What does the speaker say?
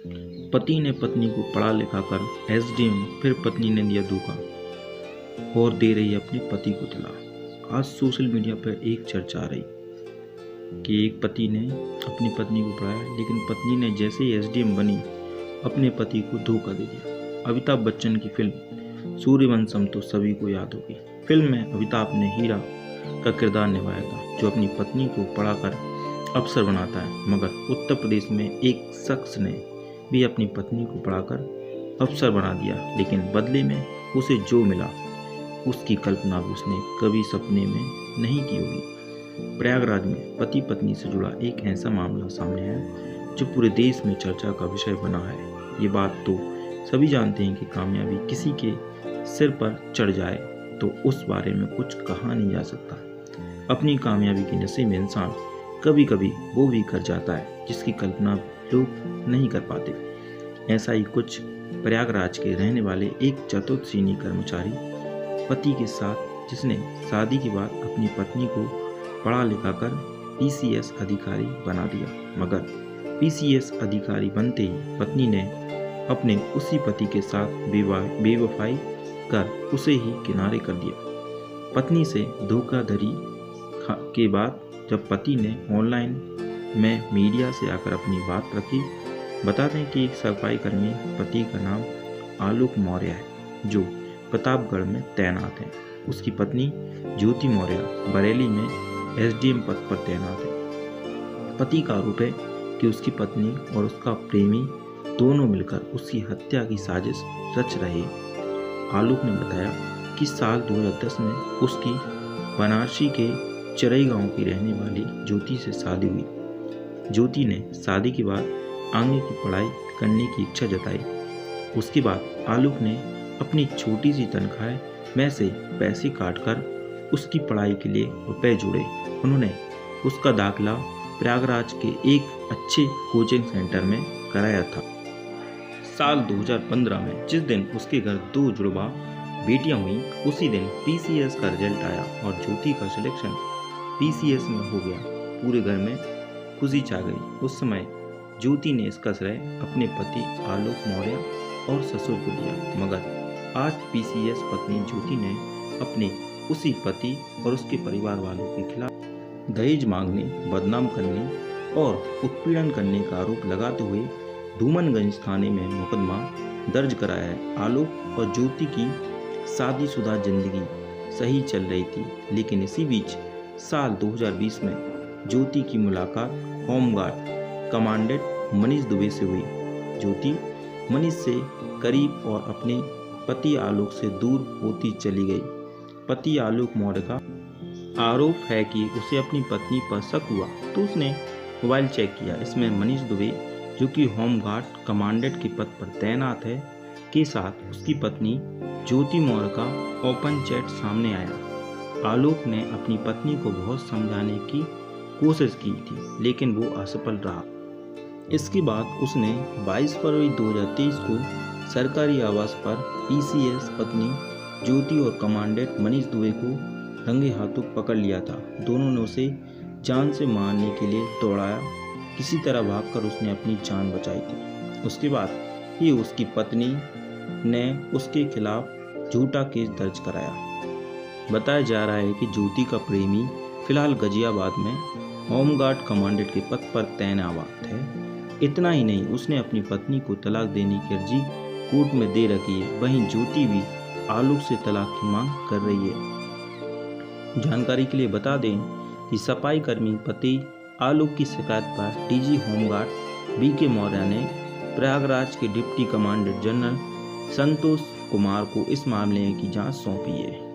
पति ने पत्नी को पढ़ा लिखा कर एसडीएम, फिर पत्नी ने दिया धोखा और दे रही है अपने पति को तलाक। आज सोशल मीडिया पर एक चर्चा आ रही कि एक पति ने अपनी पत्नी को पढ़ाया, लेकिन पत्नी ने जैसे ही एसडीएम बनी अपने पति को धोखा दे दिया। अमिताभ बच्चन की फिल्म सूर्यवंशम तो सभी को याद होगी। फिल्म में अमिताभ ने हीरा का किरदार निभाया था, जो अपनी पत्नी को पढ़ाकर अफसर बनाता है। मगर उत्तर प्रदेश में एक शख्स ने भी अपनी पत्नी को पढ़ाकर अफसर बना दिया, लेकिन बदले में उसे जो मिला उसकी कल्पना भी उसने कभी सपने में नहीं की होगी। प्रयागराज में पति पत्नी से जुड़ा एक ऐसा मामला सामने है जो पूरे देश में चर्चा का विषय बना है। ये बात तो सभी जानते हैं कि कामयाबी किसी के सिर पर चढ़ जाए तो उस बारे में कुछ कहा नहीं जा सकता। अपनी कामयाबी के नशे में इंसान कभी कभी वो भी कर जाता है जिसकी कल्पना लोग नहीं कर पाते। ऐसा ही कुछ प्रयागराज के रहने वाले एक चतुर्थ श्रेणी कर्मचारी पति के साथ, जिसने शादी के बाद अपनी पत्नी को पढ़ा लिखा कर पीसीएस अधिकारी बना दिया। मगर पीसीएस अधिकारी बनते ही पत्नी ने अपने उसी पति के साथ बेवफाई कर उसे ही किनारे कर दिया। पत्नी से धोखाधड़ी के बाद जब पति ने ऑनलाइन में मीडिया से आकर अपनी बात रखी, बता दें कि एक सफाई कर्मी पति का नाम आलोक मौर्य है, जो प्रतापगढ़ में तैनात है। उसकी पत्नी ज्योति मौर्य बरेली में एसडीएम पद पर तैनात है। पति का आरोप है कि उसकी पत्नी और उसका प्रेमी दोनों मिलकर उसकी हत्या की साजिश रच रहे। आलोक ने बताया कि साल 2010 में उसकी बनारसी के चरई गांव की रहने वाली ज्योति से शादी हुई। ज्योति ने शादी के बाद आगे की पढ़ाई करने की इच्छा जताई। उसके बाद आलोक ने अपनी छोटी सी तनख्वाह में से पैसे काटकर उसकी पढ़ाई के लिए रुपए जोड़े। उन्होंने उसका दाखिला प्रयागराज के एक अच्छे कोचिंग सेंटर में कराया था। साल 2015 में जिस दिन उसके घर 2 जुड़वा बेटियां हुई, उसी दिन पीसीएस का रिजल्ट आया और ज्योति का सिलेक्शन पीसीएस में हो गया। पूरे घर में खुशी छा गई। उस समय ज्योति ने इसका श्रेय अपने पति आलोक मौर्य और ससुर को दिया। मगर आज पीसीएस पत्नी ज्योति ने अपने उसी पति और उसके परिवार वालों के खिलाफ दहेज मांगने, बदनाम करने और उत्पीड़न करने का आरोप लगाते हुए धूमनगंज थाने में मुकदमा दर्ज कराया है। आलोक और ज्योति की शादीशुदा जिंदगी सही चल रही थी, लेकिन इसी बीच साल 2020 में ज्योति की मुलाकात होमगार्ड कमांडेंट मनीष दुबे से हुई। ज्योति मनीष से करीब और अपने पति आलोक से दूर होती चली गई। पति आलोक मौर्य का आरोप है कि उसे अपनी पत्नी पर शक हुआ तो उसने मोबाइल चेक किया। इसमें मनीष दुबे, जो कि होमगार्ड कमांडेंट के पद पर तैनात है, के साथ उसकी पत्नी ज्योति मौर्य का ओपन चैट सामने आया। आलोक ने अपनी पत्नी को बहुत समझाने की कोशिश की थी, लेकिन वो असफल रहा। इसके बाद उसने 22 फरवरी 2023 को सरकारी आवास पर पीसीएस पत्नी ज्योति और कमांडेंट मनीष दुबे को रंगे हाथों पकड़ लिया था। दोनों ने उसे जान से मारने के लिए दौड़ाया। किसी तरह भागकर उसने अपनी जान बचाई थी। उसके बाद ही उसकी पत्नी ने उसके खिलाफ झूठा केस दर्ज कराया। बताया जा रहा है कि ज्योति का प्रेमी फिलहाल गाजियाबाद में होमगार्ड कमांडेंट के पद पर तैनात है। इतना ही नहीं, उसने अपनी पत्नी को तलाक देने की अर्जी कोर्ट में दे रखी है। वहीं ज्योति भी आलोक से तलाक की मांग कर रही है। जानकारी के लिए बता दें कि सफाई कर्मी पति आलोक की शिकायत पर डीजी होमगार्ड बीके मौर्य ने प्रयागराज के deputy commandant general Santosh Kumar को इस मामले की जांच सौंपी है।